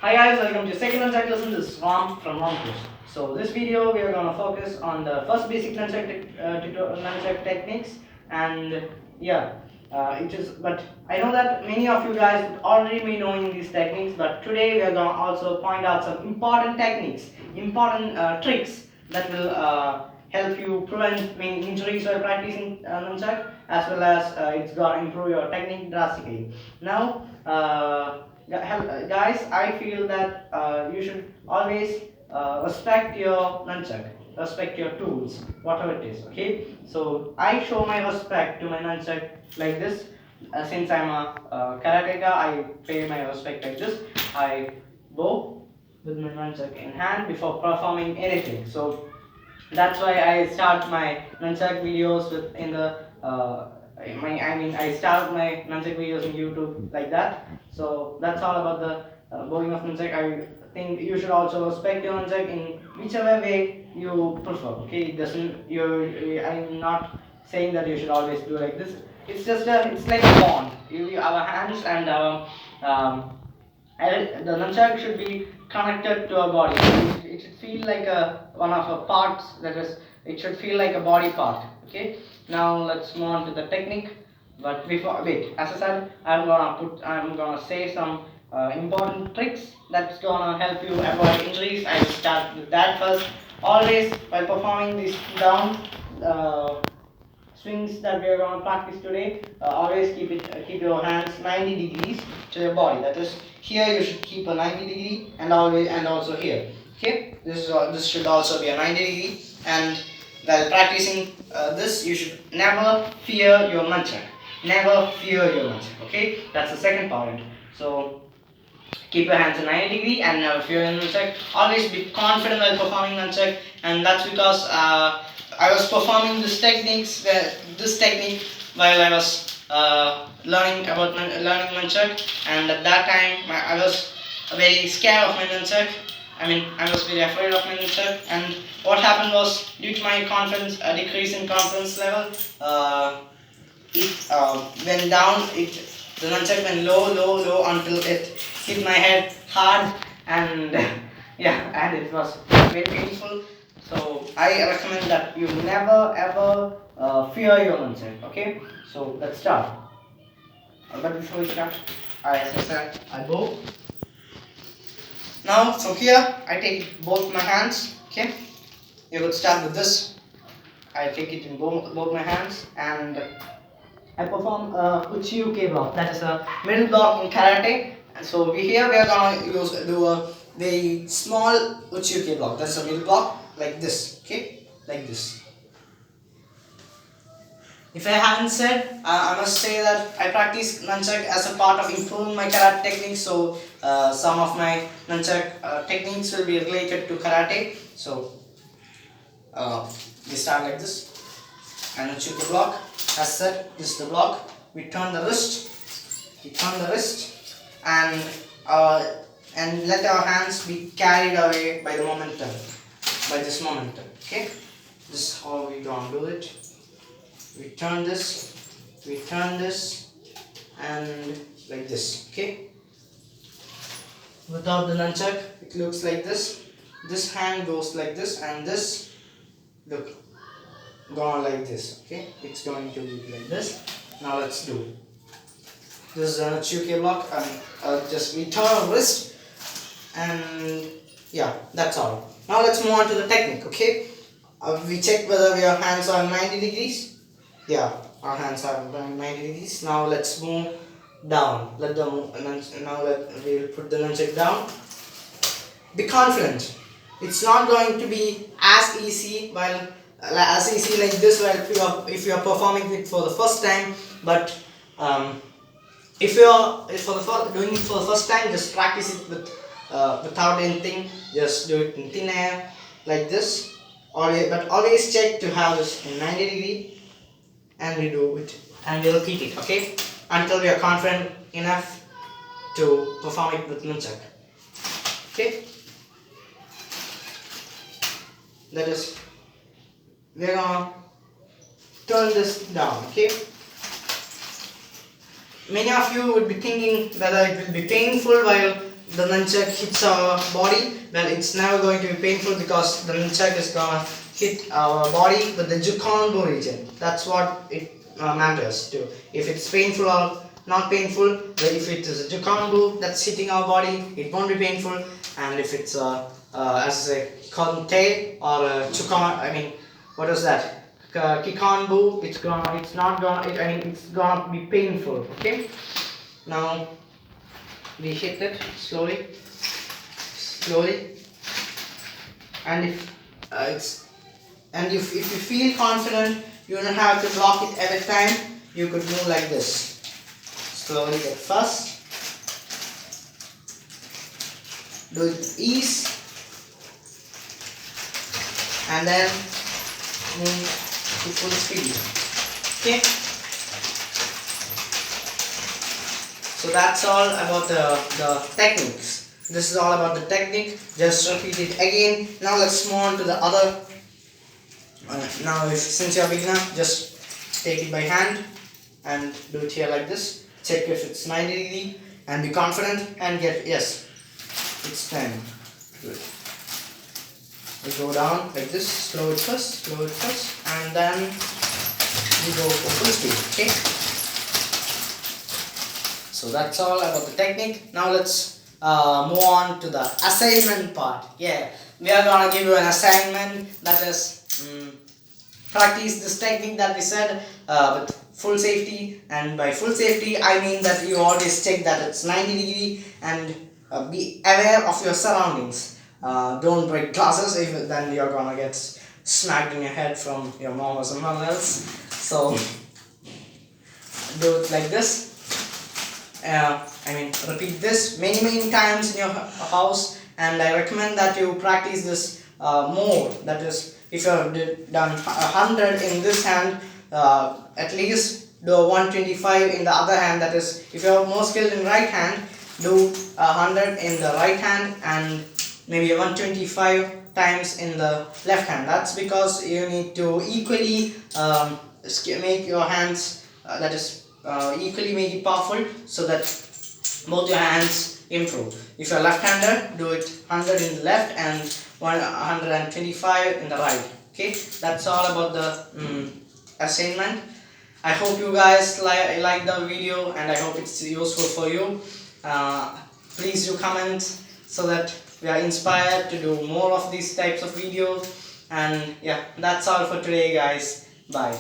Hi guys, welcome to second NUNCHAKU lesson. This is Ram from NUNCHAKU. So this video we are going to focus on the first basic NUNCHAKU techniques, and it is. But I know that many of you guys would already be knowing these techniques. But today we are going to also point out some important techniques, important tricks that will help you prevent injuries while practicing NUNCHAKU, as well as it's going to improve your technique drastically. Now. Guys, I feel that you should always respect your nunchuck, respect your tools, whatever it is. Okay, so I show my respect to my nunchuck like this. Since I'm a karateka, I pay my respect like this. I bow with my nunchuck in hand before performing anything. So that's why I start my nunchuck videos with in the I start my nunchuck videos in YouTube like that. So that's all about the bowing of nunchuck. I think you should also respect your nunchuck in whichever way you prefer. Okay, it doesn't. I'm not saying that you should always do like this. It's like a bond. Our hands and our the nunchuck should be connected to our body. It should feel like one of our parts. That is, it should feel like a body part. Okay. Now let's move on to the technique. But before, wait. As I said, I'm gonna say some important tricks that's gonna help you avoid injuries. I will start with that first. Always while performing this down. Swings that we are going to practice today, always keep your hands 90 degrees to your body. That is, here you should keep a 90 degree, and also here. Okay, this should also be a 90 degree. And while practicing this, you should never fear your nunchuck. Never fear your nunchuck. Okay, that's the second point. So keep your hands at 90 degree and never fear your nunchuck. Always be confident while performing nunchuck, and that's because I was performing this technique while I was learning nunchuck, and at that time I was very scared of my nunchuck. I was very afraid of my nunchuck, and what happened was, due to my confidence, a decrease in confidence level, it went down. The nunchuck went low until it hit my head hard, and and it was very painful. So I recommend that you never ever fear your nunchuck. Okay, so let's start. But before we start, as I said, I bow. Now from here, I take both my hands. Okay, you would start with this. I take it in both my hands, and I perform uchi-uke block. That is a middle block in karate. And so here we are gonna do a very small uchi-uke block. That's a middle block like this. Okay, like this. If I haven't said, I must say that I practice nunchuck as a part of improving my karate techniques. So some of my nunchuck techniques will be related to karate. So we start like this, and uchi-uke block. As said, this is the block. We turn the wrist. And let our hands be carried away by the momentum, by this momentum. Okay, this is how we gonna do it. We turn this, and like this. Okay. Without the nunchuck, it looks like this. This hand goes like this, and this gone like this. Okay, it's going to be like this. Now let's do. This is an uchi-uke block, and just we turn our wrist, and that's all. Now let's move on to the technique. Okay, we check whether our hands are 90 degrees. Yeah, our hands are 90 degrees. Now let's move down. We'll put the nunchuck down. Be confident. It's not going to be as easy like this if you are performing it for the first time. But if you are doing it for the first time, just practice it without anything. Just do it in thin air like this. But always check to have this in 90 degree, and we do it, and we'll repeat it. Okay, until we are confident enough to perform it with nunchuck. Okay. That is, we're gonna turn this down. Okay, many of you would be thinking whether it will be painful while the nunchuck hits our body, well, it's never going to be painful because the nunchuck is gonna hit our body with the Jukonbu region. That's what it matters to. If it's painful or not painful, but if it is a Jukonbu that's hitting our body, it won't be painful. And if it's as a Konte or a Chukon, I mean, what is that? Kikonbu, it's gonna be painful. Okay. Now we hit it slowly, and if you feel confident, you don't have to block it every time. You could move like this, slowly at first. Do it with ease, and then move to full speed. Okay. So that's all about the techniques. This is all about the technique. Just repeat it again. Now let's move on to the other. Now since you're a beginner, just take it by hand and do it here like this. Check if it's 90 degree and be confident and get, yes, it's 10. Good. We go down like this, slow it first, and then we go for full speed. Okay. So that's all about the technique. Now let's move on to the assignment part. Yeah, we are gonna give you an assignment, that is practice this technique that we said with full safety. And by full safety, I mean that you always check that it's 90 degree and be aware of your surroundings. Don't break glasses, if then you're gonna get smacked in your head from your mom or someone else. So do it like this. Repeat this many times in your house, and I recommend that you practice this more. That is, if you have done 100 in this hand, at least do 125 in the other hand. That is, if you are more skilled in right hand, do 100 in the right hand and maybe 125 times in the left hand. That's because you need to equally make your hands, equally make it powerful, so that both your hands improve. If you're left-hander, do it 100 in the left and 125 in the right. Okay, that's all about the assignment. I hope you guys like the video, and I hope it's useful for you. Please do comment so that we are inspired to do more of these types of videos. And yeah, that's all for today, guys. Bye.